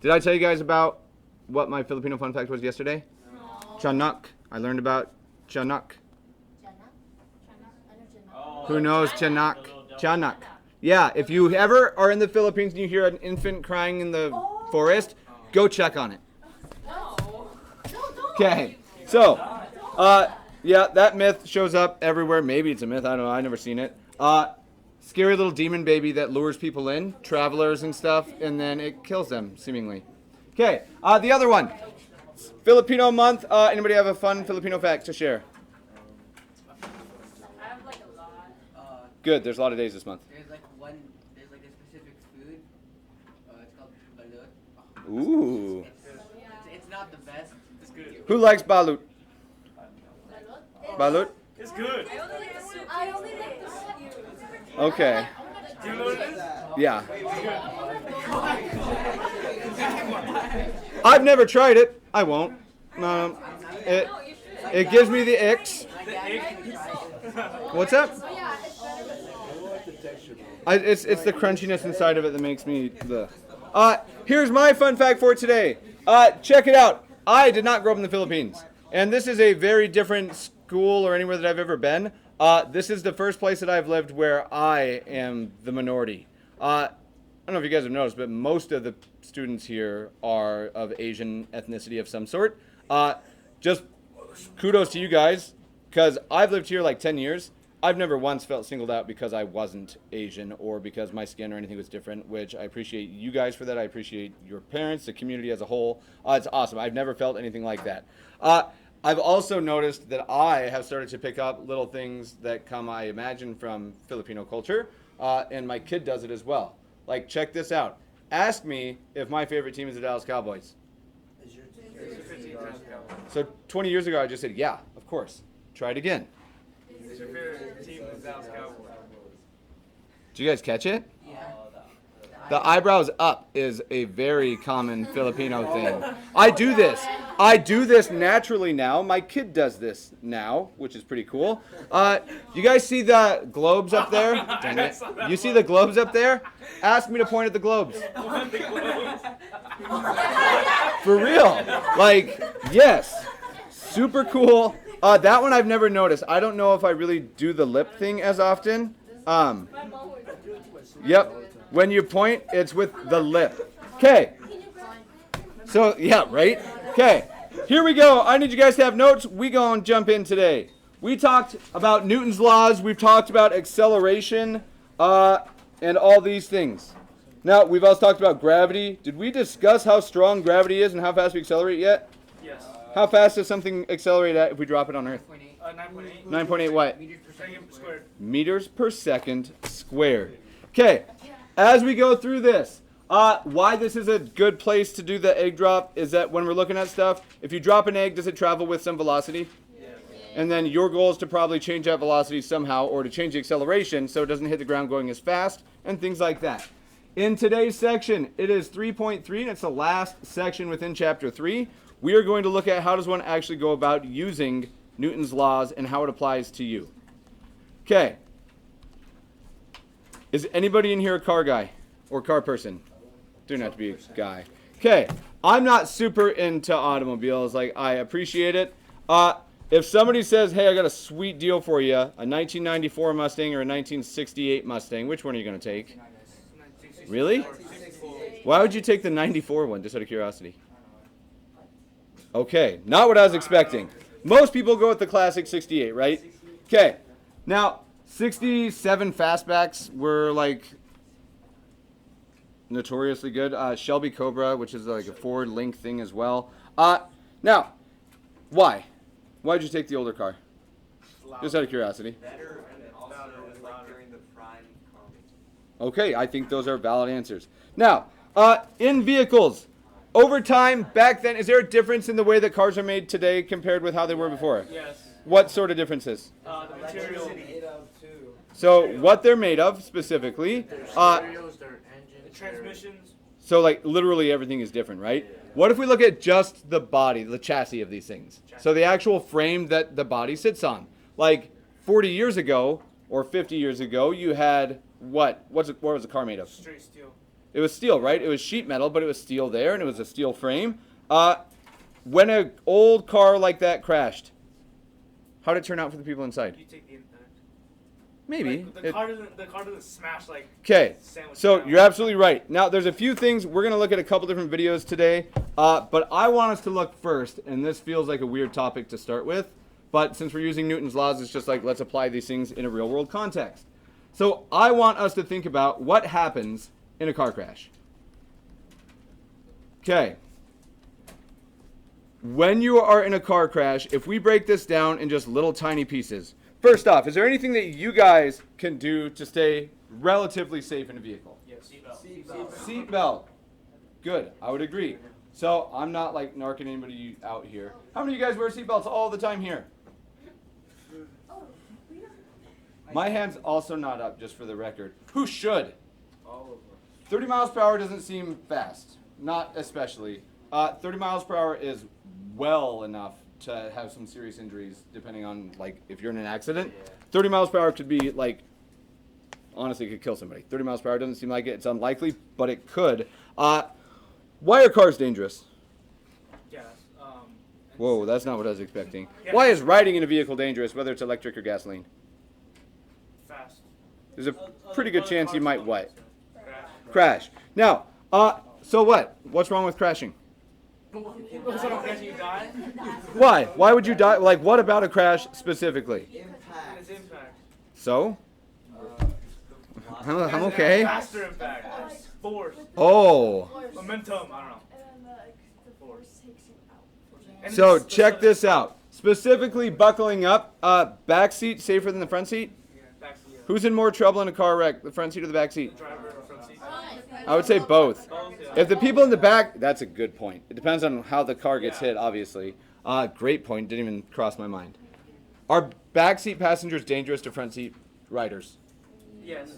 Did I tell you guys about what my Filipino fun fact was yesterday? No. Tiyanak. I learned about tiyanak. Oh, Who knows tiyanak? the little devil. Tiyanak. Yeah, if you ever are in the Philippines and you hear an infant crying in the forest, go check on it. No. Okay, so, yeah, that myth shows up everywhere. Maybe it's a myth, I don't know, I've never seen it. Scary little demon baby that lures people in, travelers and stuff, and then it kills them, seemingly. Okay, the other one, Filipino month. Anybody have a fun Filipino fact to share? I have like a lot. Good, there's a lot of days this month. There's like a specific food. It's called balut. Ooh. It's not the best. It's good. Who likes balut? Balut? It's good. I only like the soup. Okay. Do you know what it is? Yeah. I've never tried it. I won't. It gives me the icks. What's up? It's the crunchiness inside of it that makes me the. Here's my fun fact for today. Check it out. I did not grow up in the Philippines, and this is a very different school or anywhere that I've ever been. This is the first place that I've lived where I am the minority. I don't know if you guys have noticed, but most of the students here are of Asian ethnicity of some sort. Just kudos to you guys, because I've lived here like 10 years. I've never once felt singled out because I wasn't Asian or because my skin or anything was different, which I appreciate you guys for that. I appreciate your parents, the community as a whole. It's awesome. I've never felt anything like that. I've also noticed that I have started to pick up little things that come, I imagine, from Filipino culture, and my kid does it as well. Like, check this out. Ask me if my favorite team is the Dallas Cowboys. So 20 years ago, I just said, yeah, of course. Try it again. It's your favorite team, the Dallas Cowboys. Did you guys catch it? Yeah. The eyebrows up is a very common Filipino thing. I do this naturally now. My kid does this now, which is pretty cool. You guys see the globes up there? Dang it. You see the globes up there? Ask me to point at the globes. For real. Like, yes. Super cool. That one I've never noticed. I don't know if I really do the lip thing as often. Yep. When you point, it's with the lip. Okay. So, yeah, right? Okay. Here we go. I need you guys to have notes. We gonna jump in today. We talked about Newton's laws. We've talked about acceleration and all these things. Now, we've also talked about gravity. Did we discuss how strong gravity is and how fast we accelerate yet? Yes. How fast does something accelerate at if we drop it on Earth? 9.8. 9.8 what? Meters per second squared. Meters per second squared. Okay, as we go through this, why this is a good place to do the egg drop is that when we're looking at stuff, if you drop an egg, does it travel with some velocity? Yes. And then your goal is to probably change that velocity somehow or to change the acceleration so it doesn't hit the ground going as fast and things like that. In today's section, it is 3.3 and it's the last section within chapter 3. We are going to look at how does one actually go about using Newton's laws and how it applies to you. Okay. Is anybody in here a car guy or car person? Do not have to be a guy. Okay. I'm not super into automobiles. Like, I appreciate it. If somebody says, hey, I got a sweet deal for you, a 1994 Mustang or a 1968 Mustang, which one are you going to take? Really? Why would you take the 94 one, just out of curiosity? Okay, not what I was expecting. Most people go with the classic 68, right? Okay, now 67 fastbacks were like notoriously good. Shelby Cobra, which is like a Ford Link thing as well. Now, why? Why did you take the older car? Just out of curiosity. Better and also it was like during the prime car. Okay, I think those are valid answers. Now, in vehicles, over time, back then, is there a difference in the way that cars are made today compared with how they were before? Yes. What sort of differences? The material. So what they're made of specifically, The transmissions. so like literally everything is different, right? What if we look at just the body, the chassis of these things? So the actual frame that the body sits on. Like 40 years ago or 50 years ago, you had what? What was the car made of? Straight steel. It was steel, right? It was sheet metal, but it was steel there, and it was a steel frame. When an old car like that crashed, how did it turn out for the people inside? You take the impact. Maybe. Like, the car doesn't smash like. Okay, Sandwich so down. you're absolutely right. Now, there's a few things. We're going to look at a couple different videos today, but I want us to look first, and this feels like a weird topic to start with, but since we're using Newton's laws, it's just like, let's apply these things in a real-world context. So I want us to think about what happens in a car crash. Okay. When you are in a car crash, if we break this down in just little tiny pieces, first off, is there anything that you guys can do to stay relatively safe in a vehicle? Yes. Seatbelt. Good. I would agree. So I'm not like narking anybody out here. How many of you guys wear seatbelts all the time here? My hand's also not up, just for the record. Who should? All of them. 30 miles per hour doesn't seem fast. Not especially. 30 miles per hour is well enough to have some serious injuries, depending on, like, if you're in an accident. 30 miles per hour could be, like, honestly, it could kill somebody. 30 miles per hour doesn't seem like it. It's unlikely, but it could. Why are cars dangerous? Yes. Whoa, that's not what I was expecting. Yeah. Why is riding in a vehicle dangerous, whether it's electric or gasoline? Fast. There's a pretty good chance you might what? Crash. Crash. Now, so what? What's wrong with crashing? So don't catch you die. Why? Why would you die? Like, what about a crash specifically? It's impact. So? I'm okay. Faster impact. Force. Oh. Momentum. I don't know. And then the force takes you out. And So it's- check this out. Specifically buckling up, back seat safer than the front seat? Back to you. Who's in more trouble in a car wreck, the front seat or the back seat? Driver or front seat? I would say both. Both, yeah. If the people in the back, that's a good point. It depends on how the car gets Yeah. hit, obviously. Great point. Didn't even cross my mind. Are backseat passengers dangerous to front seat riders? Yes.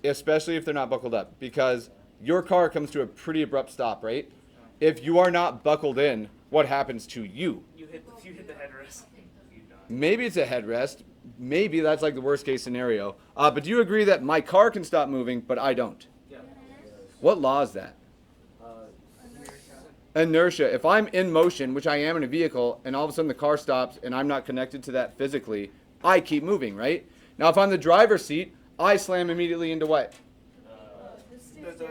Especially if they're not buckled up, because your car comes to a pretty abrupt stop, right? If you are not buckled in, what happens to you? You hit the headrest. Maybe it's a headrest. Maybe that's like the worst case scenario. But do you agree that my car can stop moving, but I don't? Yeah. What law is that? Inertia. If I'm in motion, which I am in a vehicle, and all of a sudden the car stops and I'm not connected to that physically, I keep moving, right? Now, if I'm the driver's seat, I slam immediately into what?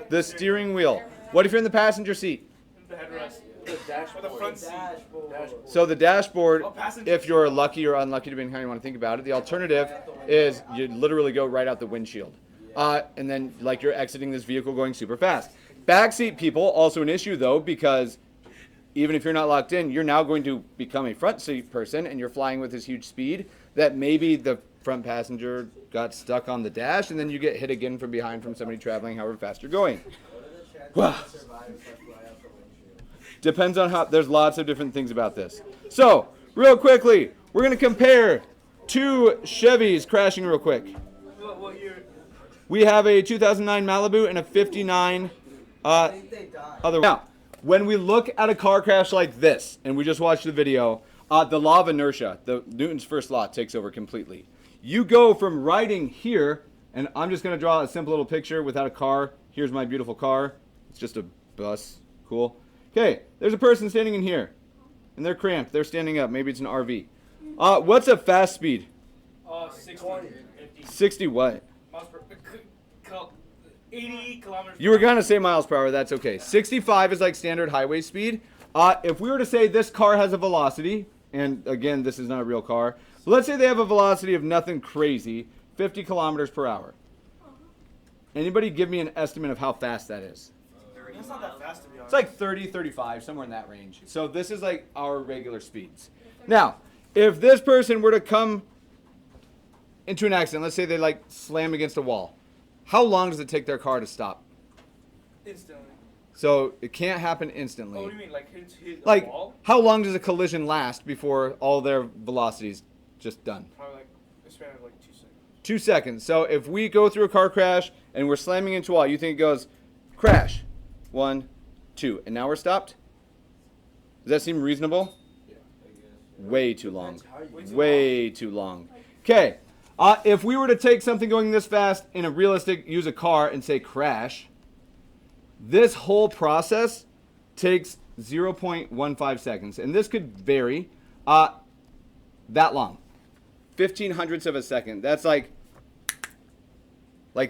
The steering wheel. What if you're in the passenger seat? The headrest. The dashboard. Or the front seat. Dashboard. So the dashboard, Oh, passenger if you're lucky or unlucky, depending on how you want to think about it, the alternative is you literally go right out the windshield. And then like you're exiting this vehicle going super fast. Backseat people, also an issue though, because even if you're not locked in, you're now going to become a front seat person and you're flying with this huge speed that maybe the front passenger got stuck on the dash and then you get hit again from behind from somebody traveling however fast you're going. Well, depends on how, there's lots of different things about this. So, real quickly, we're going to compare two Chevys crashing real quick. What year? We have a 2009 Malibu and a 59 other. Now, when we look at a car crash like this, and we just watched the video, the law of inertia, Newton's first law, takes over completely. You go from riding here, and I'm just going to draw a simple little picture without a car. Here's my beautiful car. It's just a bus. Cool. Okay, there's a person standing in here, and they're cramped. They're standing up. Maybe it's an RV. What's a fast speed? 60. 50. 60 what? Miles per 80 kilometers. You were going to say miles per hour. That's okay. 65 is like standard highway speed. If we were to say this car has a velocity, and again, this is not a real car, but let's say they have a velocity of nothing crazy, 50 kilometers per hour. Anybody give me an estimate of how fast that is? That's not that fast to be honest. It's like 30, 35, somewhere in that range. So this is like our regular speeds. Now, if this person were to come into an accident, let's say they like slam against a wall, how long does it take their car to stop? Instantly. So it can't happen Oh, instantly. what do you mean? Like hit a Like, wall? how long does a collision last before all their velocity's just done? Probably like a span of like 2 seconds. 2 seconds. So if we go through a car crash and we're slamming into a wall, you think it goes crash, 1, 2, and now we're stopped? Does that seem reasonable? Way too long. Way too long. Okay. If we were to take something going this fast in a realistic, use a car and say crash, This whole process takes 0.15 seconds, and this could vary that long. 0.15 of a second. That's like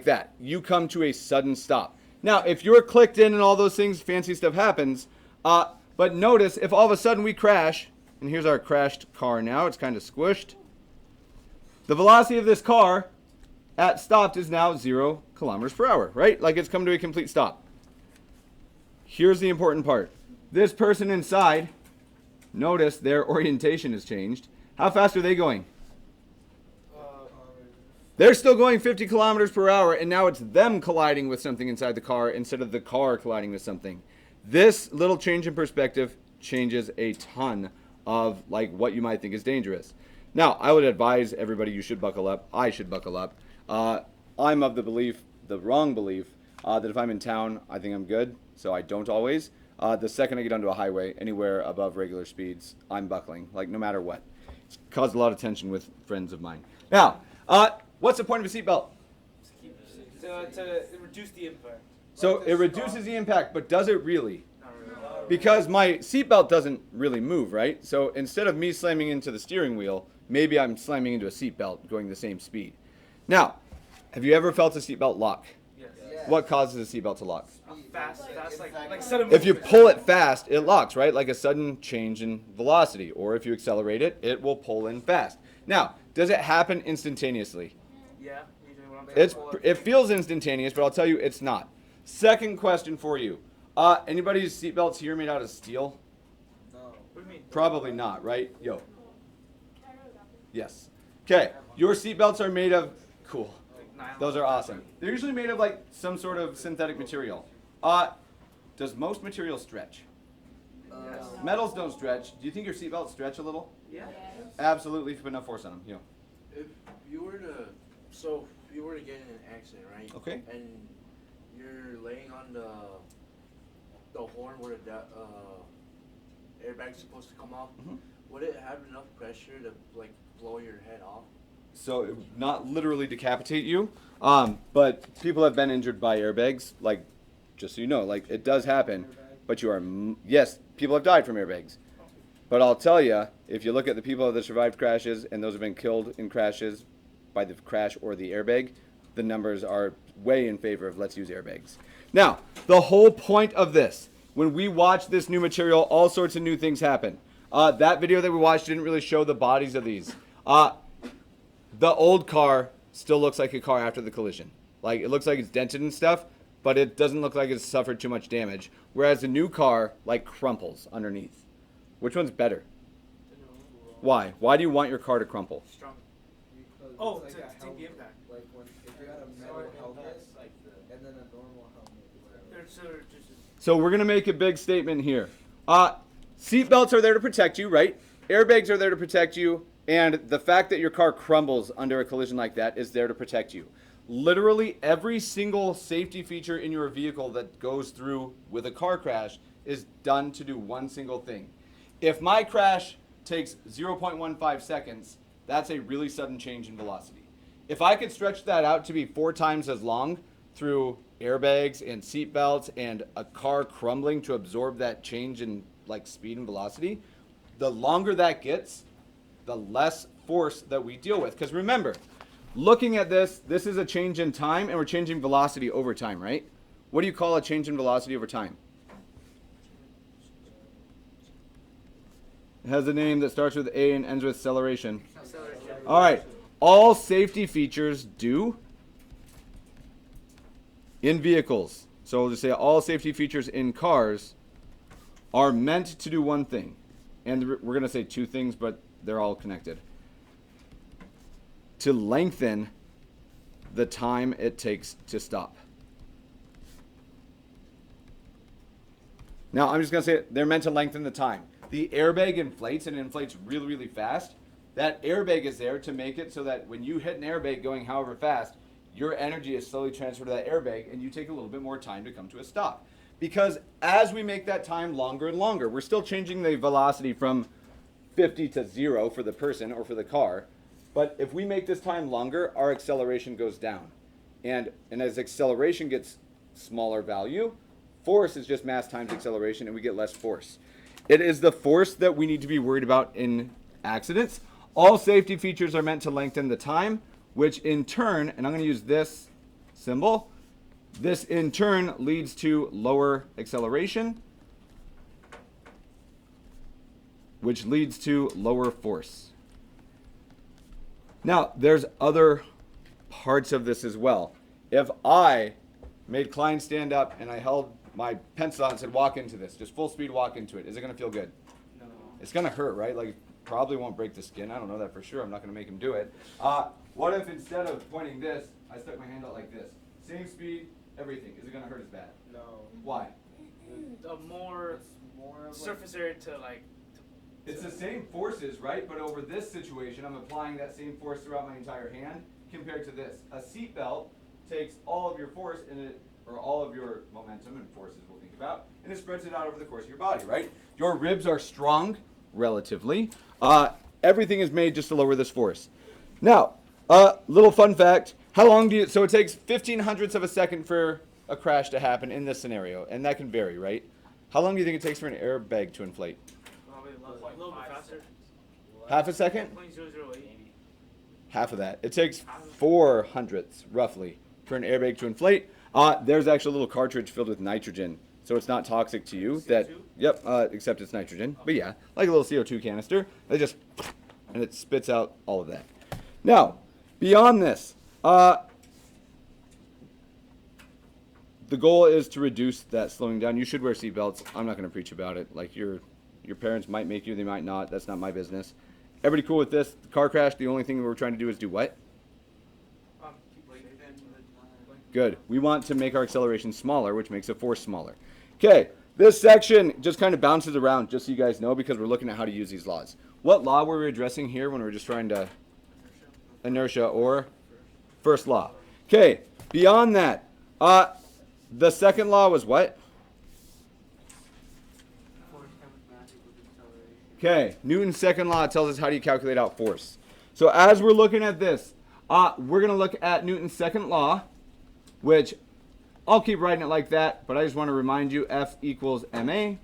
that. You come to a sudden stop. Now, if you're clicked in and all those things, fancy stuff happens. But notice if all of a sudden we crash, and here's our crashed car now, it's kind of squished. The velocity of this car at stopped is now 0 kilometers per hour, right? Like it's come to a complete stop. Here's the important part. This person inside, notice their orientation has changed. How fast are they going? They're still going 50 kilometers per hour, and now it's them colliding with something inside the car instead of the car colliding with something. This little change in perspective changes a ton of like what you might think is dangerous. Now, I would advise everybody you should buckle up. I should buckle up. I'm of the belief, the wrong belief, that if I'm in town, I think I'm good, so I don't always. The second I get onto a highway, anywhere above regular speeds, I'm buckling, like no matter what. It's caused a lot of tension with friends of mine. Now, what's the point of a seatbelt? To reduce the impact. So it reduces the impact, but does it really? Because my seatbelt doesn't really move, right? So instead of me slamming into the steering wheel, maybe I'm slamming into a seatbelt going the same speed. Now, have you ever felt a seatbelt lock? Yes. What causes a seatbelt to lock? Fast, like sudden If you movement. pull it fast, it locks, right? Like a sudden change in velocity. Or if you accelerate it, it will pull in fast. Now, does it happen instantaneously? Yeah. Usually when I'm It feels instantaneous, but I'll tell you it's not. Second question for you. Anybody's seatbelts here made out of steel? What do you mean? Probably not, right? Yo. Yes. Okay. Your seatbelts are made of cool. Nylon. Those are awesome. They're usually made of like some sort of synthetic material. Does most material stretch? Yes. Metals don't stretch. Do you think your seatbelts stretch a little? Yeah. Absolutely, if you put enough force on them. Yo. If you were to get in an accident, right? Okay. And you're laying on the horn where the airbag's supposed to come off. Mhm. Would it have enough pressure to like blow your head off? So it would not literally decapitate you, but people have been injured by airbags. Like, just so you know, like it does happen. But you are yes, people have died from airbags. But I'll tell you, if you look at the people that survived crashes and those have been killed in crashes by the crash or the airbag, the numbers are way in favor of let's use airbags. Now, the whole point of this, when we watch this new material, all sorts of new things happen. That video that we watched didn't really show the bodies of these. The old car still looks like a car after the collision. Like, it looks like it's dented and stuff, but it doesn't look like it's suffered too much damage. Whereas the new car, like, crumples underneath. Which one's better? Why? Why do you want your car to crumple? Strong. Because Oh, it's to like a take the helmet. impact. Like when if you had a metal helmet and then a normal helmet. They're sort of just. So we're going to make a big statement here. Seatbelts are there to protect you, right? Airbags are there to protect you. And the fact that your car crumbles under a collision like that is there to protect you. Literally every single safety feature in your vehicle that goes through with a car crash is done to do one single thing. If my crash takes 0.15 seconds, that's a really sudden change in velocity. If I could stretch that out to be 4 times as long through airbags and seat belts and a car crumbling to absorb that change in like speed and velocity, the longer that gets, the less force that we deal with. Because remember, looking at this is a change in time and we're changing velocity over time, right? What do you call a change in velocity over time? It has a name that starts with A and ends with acceleration. All right. All safety features do in vehicles. So we'll just say all safety features in cars are meant to do one thing. And we're going to say 2 things, but they're all connected. To lengthen the time it takes to stop. Now, I'm just going to say they're meant to lengthen the time. The airbag inflates and it inflates really, really fast. That airbag is there to make it so that when you hit an airbag going however fast, your energy is slowly transferred to that airbag and you take a little bit more time to come to a stop. Because as we make that time longer and longer, we're still changing the velocity from 50 to 0 for the person or for the car. But if we make this time longer, our acceleration goes down. And as acceleration gets smaller value, Force is just mass times acceleration, and we get less force. It is the force that we need to be worried about in accidents. All safety features are meant to lengthen the time, which in turn, and I'm going to use this symbol, this in turn leads to lower acceleration, which leads to lower force. Now, there's other parts of this as well. If I made Klein stand up and I held my pencil out and said, walk into this, just full speed walk into it, is it going to feel good? No. It's going to hurt, right? Like, probably won't break the skin. I don't know that for sure. I'm not going to make him do it. What if instead of pointing this, I stuck my hand out like this? Same speed, everything. Is it going to hurt as bad? No. Why? The more It's more of surface area to like. It's the same forces, right? But over this situation, I'm applying that same force throughout my entire hand compared to this. A seatbelt takes all of your force or all of your momentum and forces we'll think about, and it spreads it out over the course of your body, right? Your ribs are strong, relatively. Everything is made just to lower this force. Now, little fun fact, how long do you, so it takes 15/100ths of a second for a crash to happen in this scenario, and that can vary, right? How long do you think it takes for an airbag to inflate? Probably a little bit faster. Half a second? 0.008. Half of that. It takes 4/100ths, roughly, for an airbag to inflate. There's actually a little cartridge filled with nitrogen, so it's not toxic to you. That, yep, except it's nitrogen. But yeah, like a little CO2 canister. They just, and it spits out all of that. Now, beyond this, the goal is to reduce that slowing down. You should wear seatbelts. I'm not going to preach about it. Like your parents might make you, they might not. That's not my business. Everybody cool with this? The car crash, the only thing we're trying to do is do what? Good. We want to make our acceleration smaller, which makes the force smaller. Okay, this section just kind of bounces around, just so you guys know, because we're looking at how to use these laws. What law were we addressing here when we were just trying to... Inertia or first law. Okay, beyond that, the second law was what? Force times mass equals acceleration. Okay, Newton's second law tells us how do you calculate out force. So as we're looking at this, we're going to look at Newton's second law, which I'll keep writing it like that, but I just want to remind you F equals ma.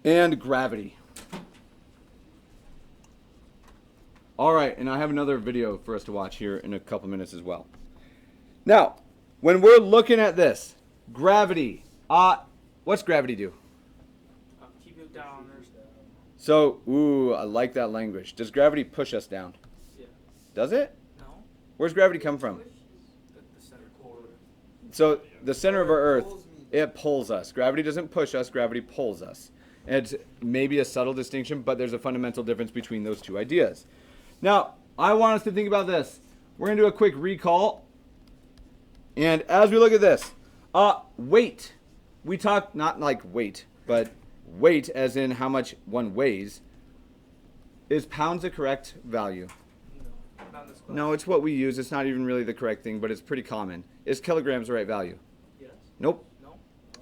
And gravity. All right, and I have another video for us to watch here in a couple minutes as well. Now, when we're looking at this, gravity, what's gravity do? Keep it down. So, ooh, I like that language. Does gravity push us down? Yeah. Does it? No. Where's gravity come from? The center core. So, the center of our Earth, it pulls us. Gravity doesn't push us, gravity pulls us. And it's maybe a subtle distinction, but there's a fundamental difference between those two ideas. Now, I want us to think about this. We're going to do a quick recall. And as we look at this, weight. We talk not like weight, but weight as in how much one weighs. Is pounds the correct value? No. Not this close. No, it's what we use. It's not even really the correct thing, but it's pretty common. Is kilograms the right value? Yes. Nope.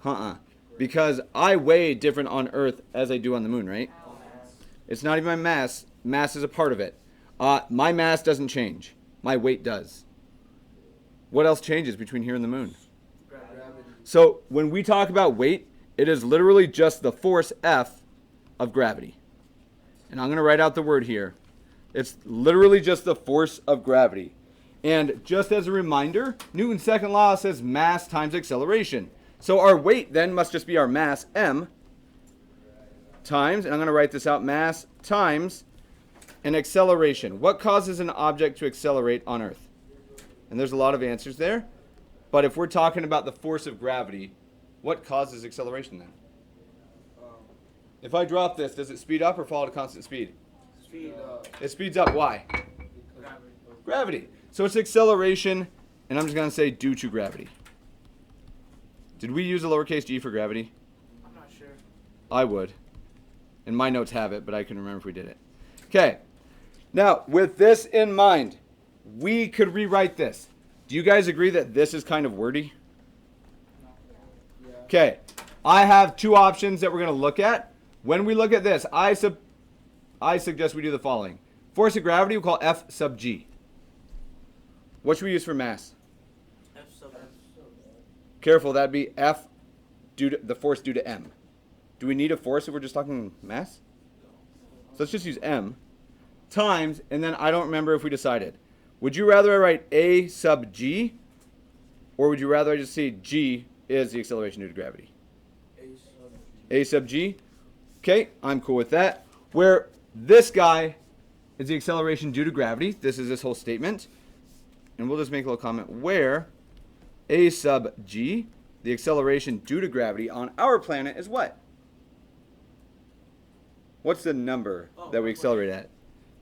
No. Because I weigh different on Earth as I do on the moon, right? It's not even my mass. Mass is a part of it. My mass doesn't change. My weight does. What else changes between here and the moon? gravity. So when we talk about weight, it is literally just the force F of gravity. And I'm going to write out the word here. It's literally just the force of gravity. And just as a reminder, Newton's second law says mass times acceleration. So our weight then must just be our mass, m, times, and I'm going to write this out, mass times an acceleration. What causes an object to accelerate on Earth? And there's a lot of answers there. But if we're talking about the force of gravity, what causes acceleration then? If I drop this, does it speed up or fall at a constant speed? Speed up. It speeds up. Why? Gravity. Gravity. So it's acceleration, and I'm just going to say due to gravity. Did we use a lowercase g for gravity? I'm not sure. I would. And my notes have it, but I couldn't remember if we did it. Okay. Now, with this in mind, we could rewrite this. Do you guys agree that this is kind of wordy? Yeah. Okay. I have two options that we're going to look at. When we look at this, I suggest we do the following. Force of gravity we'll call F sub g. What should we use for mass? F sub. Careful, that'd be F due to the force due to M. Do we need a force if we're just talking mass? So let's just use M times, and then I don't remember if we decided. Would you rather I write A sub G, or would you rather I just say G is the acceleration due to gravity? A sub G. Okay, I'm cool with that. Where this guy is the acceleration due to gravity. This is this whole statement. And we'll just make a little comment where A sub G, the acceleration due to gravity on our planet, is what? What's the number that we accelerate at?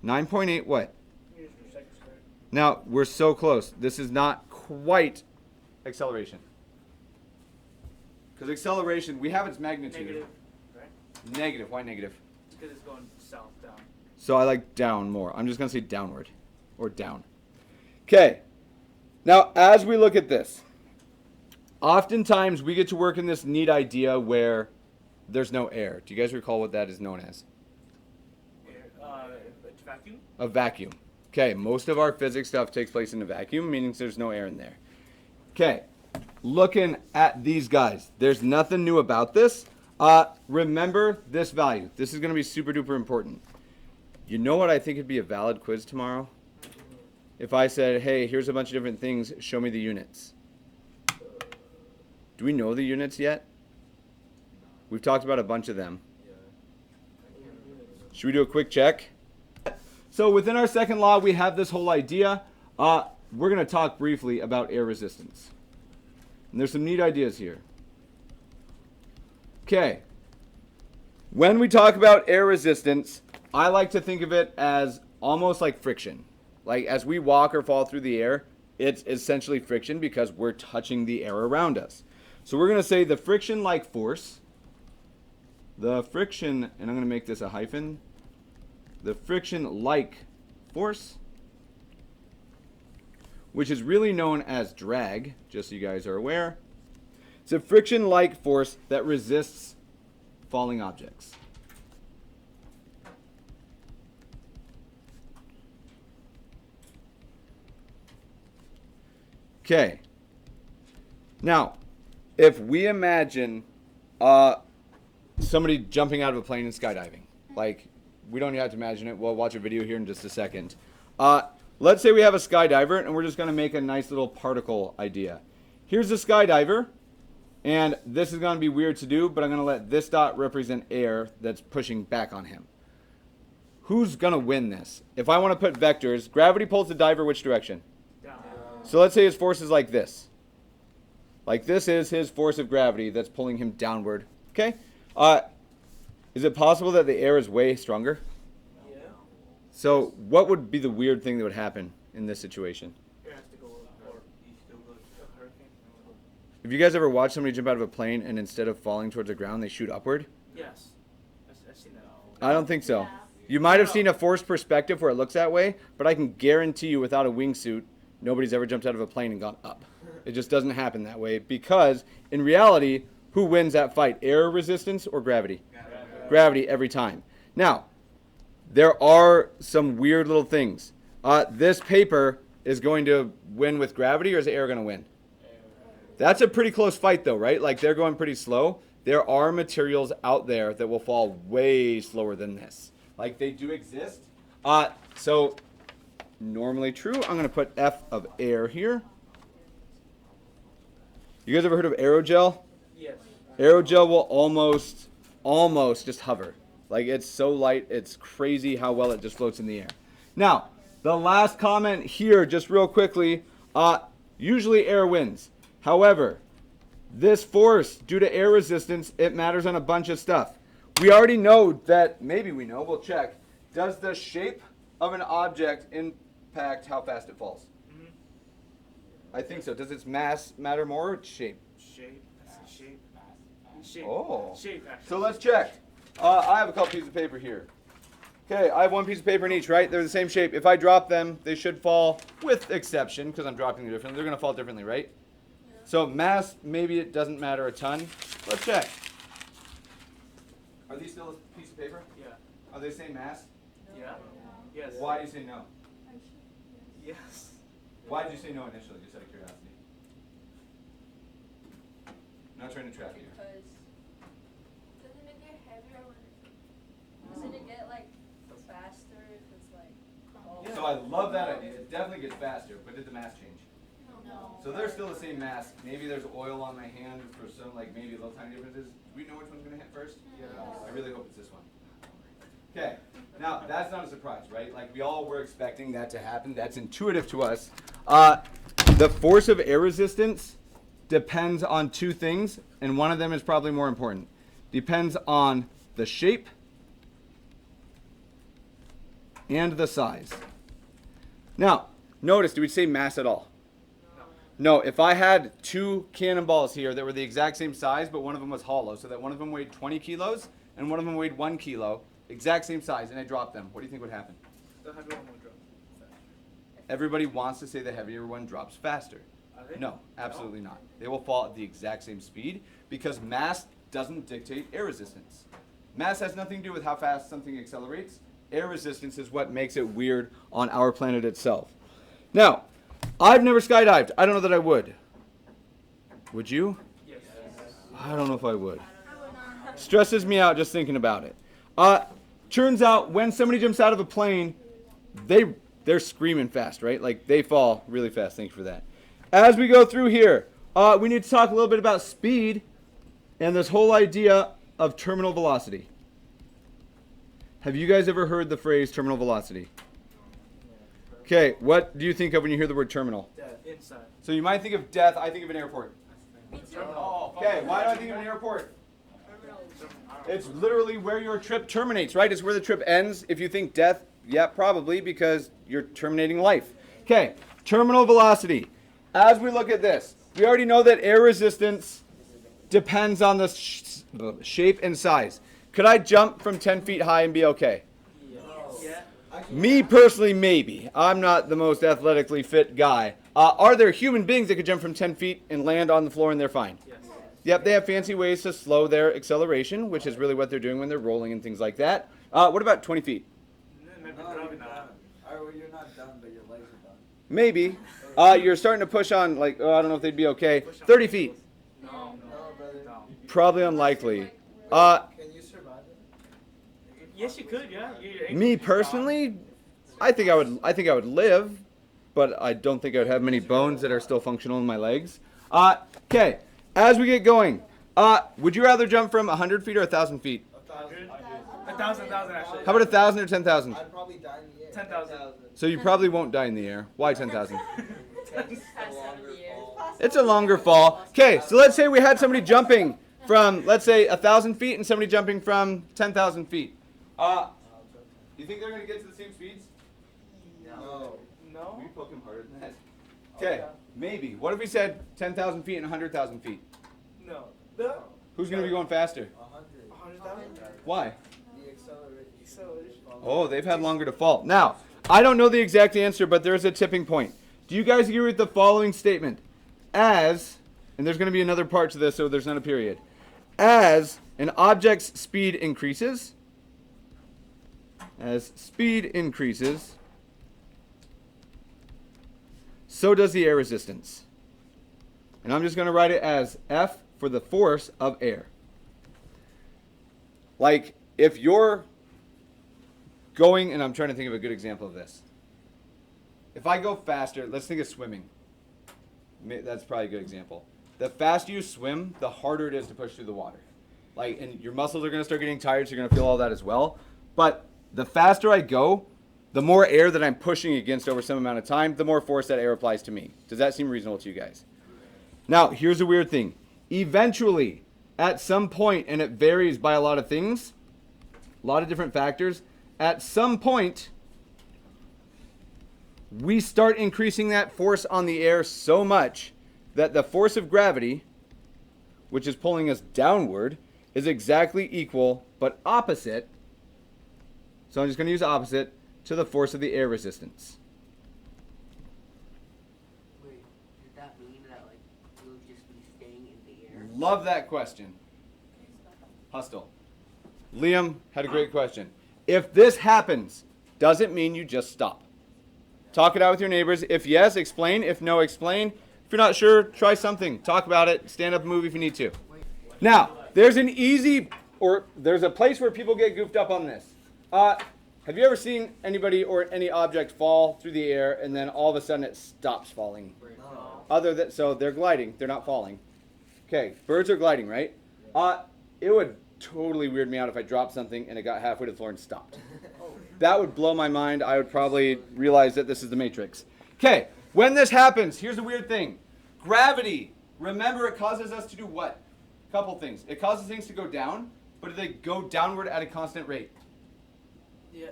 9.8 what? Now, we're so close. This is not quite acceleration. Because acceleration, we have its magnitude. Negative, right? Negative. Why negative? Because it's going south, down. So I like down more. I'm just going to say downward or down. Okay. Now, as we look at this, oftentimes we get to work in this neat idea where there's no air. Do you guys recall what that is known as? It's vacuum. A vacuum. Okay, most of our physics stuff takes place in a vacuum, meaning there's no air in there. Okay, looking at these guys, there's nothing new about this. Remember this value. This is going to be super duper important. You know what I think would be a valid quiz tomorrow? If I said, hey, here's a bunch of different things, show me the units. Do we know the units yet? We've talked about a bunch of them. Should we do a quick check? So within our second law, we have this whole idea. We're going to talk briefly about air resistance. And there's some neat ideas here. Okay. When we talk about air resistance, I like to think of it as almost like friction. Like as we walk or fall through the air, it's essentially friction because we're touching the air around us. So we're going to say the friction-like force, the friction, and I'm going to make this a hyphen, the friction-like force, which is really known as drag, just so you guys are aware. It's a friction-like force that resists falling objects. Okay. Now, if we imagine somebody jumping out of a plane and skydiving, like we don't have to imagine it. We'll watch a video here in just a second. Let's say we have a skydiver, and we're just going to make a nice little particle idea. Here's the skydiver, and this is going to be weird to do, but I'm going to let this dot represent air that's pushing back on him. Who's going to win this? If I want to put vectors, gravity pulls the diver which direction? Down. So let's say his force is like this. Like this is his force of gravity that's pulling him downward. Okay? Is it possible that the air is way stronger? Yeah. So what would be the weird thing that would happen in this situation? Air has to go or a hurricane. Have you guys ever watched somebody jump out of a plane and instead of falling towards the ground, they shoot upward? Yes. I've seen that. I don't think so. Yeah. You might have seen a forced perspective where it looks that way, but I can guarantee you without a wingsuit, nobody's ever jumped out of a plane and gone up. It just doesn't happen that way because in reality, who wins that fight? Air resistance or gravity? Gravity every time. Now, there are some weird little things. This paper is going to win with gravity, or is the air going to win? That's a pretty close fight though, right? Like they're going pretty slow. There are materials out there that will fall way slower than this. Like they do exist. So normally true. I'm going to put F of air here. You guys ever heard of aerogel? Yes. Aerogel will almost just hover. Like it's so light, it's crazy how well it just floats in the air. Now, the last comment here, just real quickly, usually air wins. However, this force, due to air resistance, it matters on a bunch of stuff. We already know that, maybe we know, we'll check. Does the shape of an object impact how fast it falls? Mm-hmm. I think so. Does its mass matter more or its shape? Shape. That's the shape. Shape. Oh. Shape, actually. So let's check. I have a couple pieces of paper here. Okay, I have one piece of paper in each, right? They're the same shape. If I drop them, they should fall, with exception, because I'm dropping them differently. They're going to fall differently, right? So mass, maybe it doesn't matter a ton. Let's check. Are these still a piece of paper? Yeah. Are they the same mass? Yeah. Yes. Why do you say no? Yes. Why did you say no initially, just out of curiosity? I'm not trying to trap you. Because doesn't it get heavier when doesn't it get like faster if it's like So I love that idea. It definitely gets faster, but did the mass change? no. So they're still the same mass. Maybe there's oil on my hand for some, like maybe little tiny differences. Do we know which one's gonna hit first? Yeah. I really hope it's this one. Okay, now that's not a surprise, right? Like we all were expecting that to happen. That's intuitive to us. The force of air resistance depends on two things, and one of them is probably more important. Depends on the shape and the size. Now, notice, do we say mass at all? No, if I had two cannonballs here that were the exact same size, but one of them was hollow, so that one of them weighed 20 kilos and one of them weighed 1 kilo, exact same size, and I dropped them, what do you think would happen? The heavy one will drop. Everybody wants to say the heavier one drops faster. Are they? No, absolutely not. They will fall at the exact same speed because mass doesn't dictate air resistance. Mass has nothing to do with how fast something accelerates. Air resistance is what makes it weird on our planet itself. Now, I've never skydived. I don't know that I would. Would you? Yes. I don't know if I would. Stresses me out just thinking about it. Turns out when somebody jumps out of a plane, they're screaming fast, right? Like they fall really fast. Thank you for that. As we go through here, we need to talk a little bit about speed and this whole idea of terminal velocity. Have you guys ever heard the phrase terminal velocity? Okay, what do you think of when you hear the word terminal? Inside. So you might think of death. I think of an airport. Oh, Okay, why do I think of an airport? It's literally where your trip terminates, right? It's where the trip ends. If you think death, yeah, probably because you're terminating life. Okay, terminal velocity. As we look at this, we already know that air resistance depends on the shape and size. Could I jump from 10 feet high and be okay? Yeah. Me personally, maybe. I'm not the most athletically fit guy. Are there human beings that could jump from 10 feet and land on the floor and they're fine? Yes. Yep, they have fancy ways to slow their acceleration, which is really what they're doing when they're rolling and things like that. What about 20 feet? Maybe No, probably you're not. done. Or you're not done, but your legs are done. Maybe. You're starting to push on, like, I don't know if they'd be okay. 30 feet. No. No, brother. No. Probably unlikely. Can you survive it? Yes, you could. Yeah. Me personally, I think I would live, but I don't think I would have many bones that are still functional in my legs. Okay, as we get going, would you rather jump from 100 feet or 1,000 feet? 1,000 actually. How about 1,000 or 10,000? I'd probably die in the air. 10,000. So you probably won't die in the air. Why 10,000? It's a longer fall. It's a longer fall. Okay, so let's say we had somebody jumping from, let's say, 1,000 feet and somebody jumping from 10,000 feet. You think they're going to get to the same speeds? No. No. Will you poke him harder than that? Okay, maybe. What if we said 10,000 feet and 100,000 feet? No. Who's going to be going faster? 100. 100,000. Why? The acceleration. Oh, they've had longer to fall. Now, I don't know the exact answer, but there is a tipping point. Do you guys agree with the following statement? As, and there's going to be another part to this, so there's not a period. As an object's speed increases, so does the air resistance. And I'm just going to write it as F for the force of air. Like, if you're going, and I'm trying to think of a good example of this. If I go faster, let's think of swimming. That's probably a good example. The faster you swim, the harder it is to push through the water. Like, and your muscles are going to start getting tired, so you're going to feel all that as well. But the faster I go, the more air that I'm pushing against over some amount of time, the more force that air applies to me. Does that seem reasonable to you guys? Now, here's a weird thing. Eventually, at some point, and it varies by a lot of things, a lot of different factors, at some point, we start increasing that force on the air so much that the force of gravity, which is pulling us downward, is exactly equal but opposite. So I'm just going to use opposite to the force of the air resistance. Wait, does that mean that like you'll just be staying in the air? Love that question. Hustle. Liam had a great question. If this happens, does it mean you just stop? Talk it out with your neighbors. If yes, explain. If no, explain. If you're not sure, try something. Talk about it. Stand up and move if you need to. Wait, Now, there's an easy, or there's a place where people get goofed up on this. Have you ever seen anybody or any object fall through the air and then all of a sudden it stops falling? So they're gliding, they're not falling. Okay, birds are gliding, right? It would totally weird me out if I dropped something and it got halfway to the floor and stopped. That would blow my mind. I would probably realize that this is the Matrix. Okay, when this happens, here's the weird thing. Gravity, remember, it causes us to do what? A couple things. It causes things to go down, but do they go downward at a constant rate? Yeah.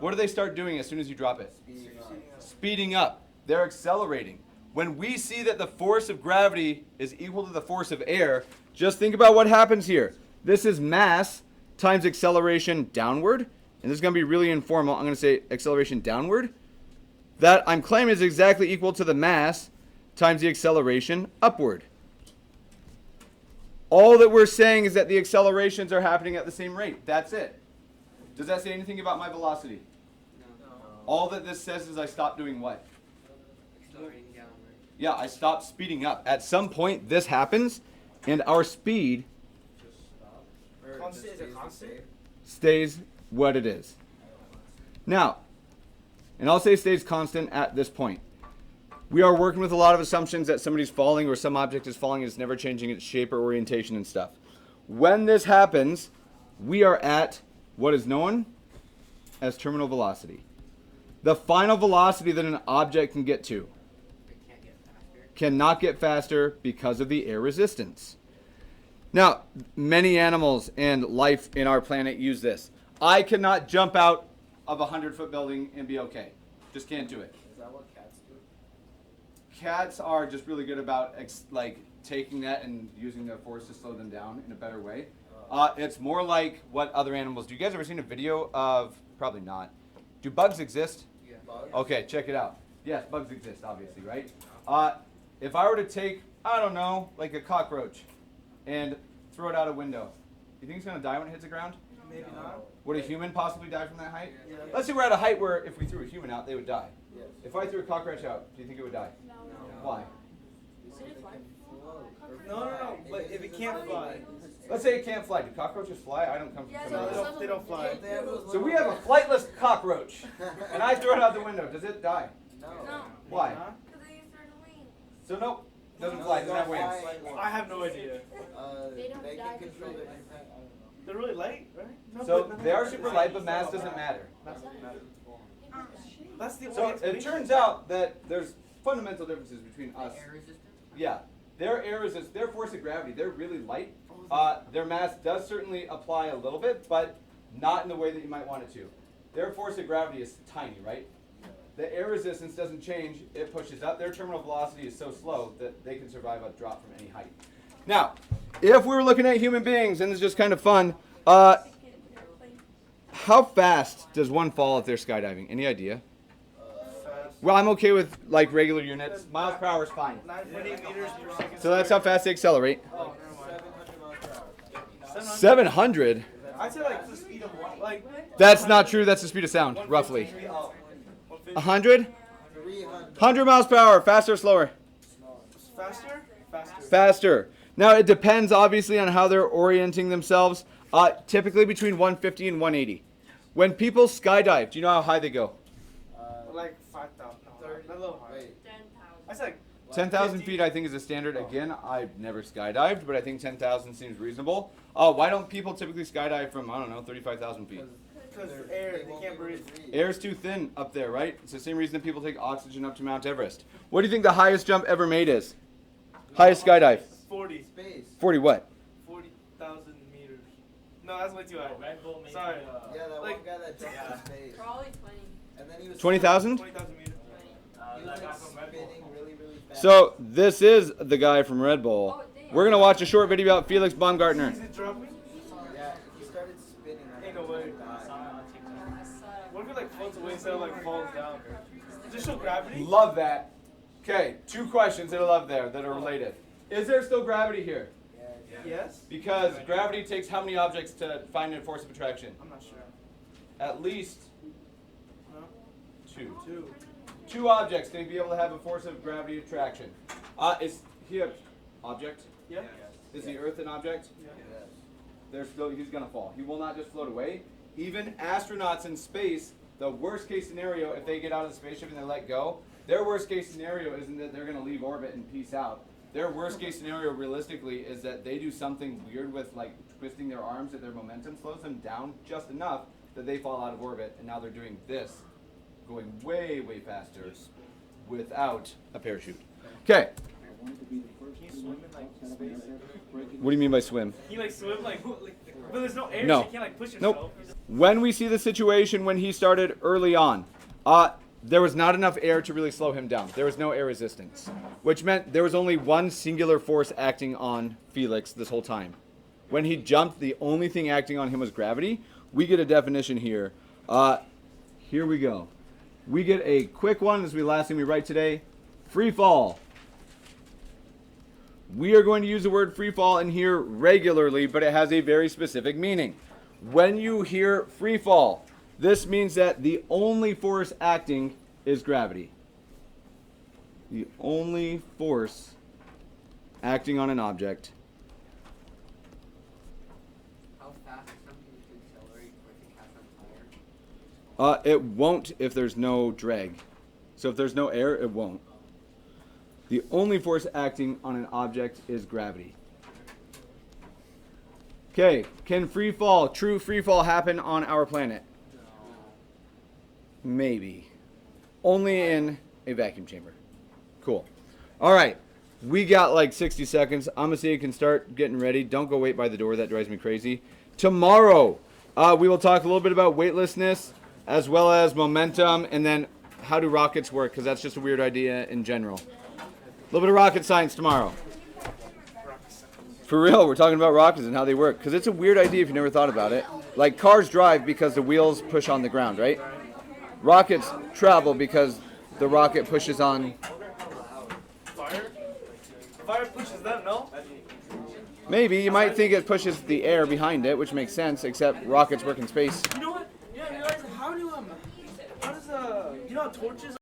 What do they start doing as soon as you drop it? Speeding up. They're accelerating. When we see that the force of gravity is equal to the force of air, just think about what happens here. This is mass times acceleration downward. And this is going to be really informal. I'm going to say acceleration downward. That I'm claiming is exactly equal to the mass times the acceleration upward. All that we're saying is that the accelerations are happening at the same rate. That's it. Does that say anything about my velocity? No. All that this says is I stopped doing what? Accelerating downward. Yeah, I stopped speeding up. At some point, this happens, and our speed Constant is a constant? stays what it is. Now, and I'll say stays constant at this point. We are working with a lot of assumptions that somebody's falling or some object is falling and it's never changing its shape or orientation and stuff. When this happens, we are at what is known as terminal velocity. The final velocity that an object can get to It can't get faster. cannot get faster because of the air resistance. Now, many animals and life in our planet use this. I cannot jump out of a 100-foot building and be okay. Just can't do it. Is that what cats do? Cats are just really good about taking that and using their force to slow them down in a better way. It's more like what other animals do. You guys ever seen a video of, probably not, do bugs exist? Yeah. Bugs? Okay, check it out. Yes, bugs exist, obviously, right? If I were to take, I don't know, like a cockroach and throw it out a window, you think it's going to die when it hits the ground? Maybe not. Would a human possibly die from that height? Yeah. Let's say we're at a height where if we threw a human out, they would die. Yes. If I threw a cockroach out, do you think it would die? No. Why? Did it fly? No. But if it can't fly. Let's say it can't fly. Do cockroaches fly? I don't come from Yeah, somewhere No, else. they don't fly. They have those So we little- have a flightless cockroach, and I throw it out the window. Does it die? No. Why? Because they use their wings. So nope, doesn't fly. Doesn't have wings. I have no idea. They don't They die can control because their they- impact. I don't know. They're really light, right? No, So but- they are super light, but mass doesn't matter. Mass doesn't matter. That's the only So it explanation. turns out that there's fundamental differences between us. Air resistance? Yeah, their air resistance, their force of gravity, they're really light. Their mass does certainly apply a little bit, but not in the way that you might want it to. Their force of gravity is tiny, right? The air resistance doesn't change, it pushes up. Their terminal velocity is so slow that they can survive a drop from any height. Now, if we were looking at human beings, and it's just kind of fun, how fast does one fall if they're skydiving? Any idea? Well, I'm okay with like regular units. Miles per hour is fine. 9.8 meters per second. So that's how fast they accelerate. Oh, never mind. 700 miles per hour. 700? I'd say like the speed of light. Like That's not true. That's the speed of sound, roughly. 150. 100? 300. 100 miles per hour. Faster or slower? Faster? Faster. Faster. Now, it depends, obviously, on how they're orienting themselves. Typically between 150 and 180. When people skydive, do you know how high they go? Like 5,000. No, a little higher. Wait. 10,000. I said 10,000 feet, I think, is a standard. Again, I've never skydived, but I think 10,000 seems reasonable. Why don't people typically skydive from, I don't know, 35,000 feet? because air, they can't breathe. Air's too thin up there, right? It's the same reason that people take oxygen up to Mount Everest. What do you think the highest jump ever made is? Highest skydive? 40. Space. 40 what? 40,000 meters. No, that's way too high. Sorry. Yeah, that Like- one guy that jumped in space. Probably 20. And then he was 20,000? 20,000 meters. He was like spinning really, really fast. So, this is the guy from Red Bull. Oh, damn. We're going to watch a short video about Felix Baumgartner. Is it dropping? Yeah, he started spinning. Ain't no way. I saw it. What if it like floats away instead of like falls down? Just show gravity? Love that. Okay, 2 questions that I love there that are related. Is there still gravity here? Yes? Because gravity takes how many objects to find a force of attraction? I'm not sure. At least No? 2. 2. 2 objects to be able to have a force of gravity attraction. Is he an object? Yeah? Is the Earth an object? He's gonna fall. He will not just float away. Even astronauts in space, the worst case scenario, if they get out of the spaceship and they let go, their worst case scenario isn't that they're gonna leave orbit and peace out. Their worst case scenario, realistically, is that they do something weird with like twisting their arms, that their momentum slows them down just enough that they fall out of orbit, and now they're doing this, going way, way faster without a parachute. Okay. What do you mean by swim? He like swim like, but there's no air. No. So you can't like push Nope. yourself. When we see the situation when he started early on, there was not enough air to really slow him down. There was no air resistance, which meant there was only one singular force acting on Felix this whole time. When he jumped, the only thing acting on him was gravity. We get a definition here. Here we go. We get a quick one. This will be the last thing we write today. Free fall. We are going to use the word free fall in here regularly, but it has a very specific meaning. When you hear free fall, this means that the only force acting is gravity. The only force acting on an object. How fast is something to accelerate or to catch on fire? It won't if there's no drag. So if there's no air, it won't. The only force acting on an object is gravity. Okay, can free fall, true free fall, happen on our planet? Maybe. Only in a vacuum chamber. Cool. All right, we got like 60 seconds. I'm gonna say you can start getting ready. Don't go wait by the door. That drives me crazy. Tomorrow, we will talk a little bit about weightlessness as well as momentum, and then how do rockets work, because that's just a weird idea in general. A little bit of rocket science tomorrow. For real, we're talking about rockets and how they work, because it's a weird idea if you never thought about it. Like cars drive because the wheels push on the ground, right? Rockets travel because the rocket pushes on. Fire? Fire pushes them, no? Maybe, you might think it pushes the air behind it, which makes sense, except rockets work in space. You know what? Yeah, I realize how does you know how torches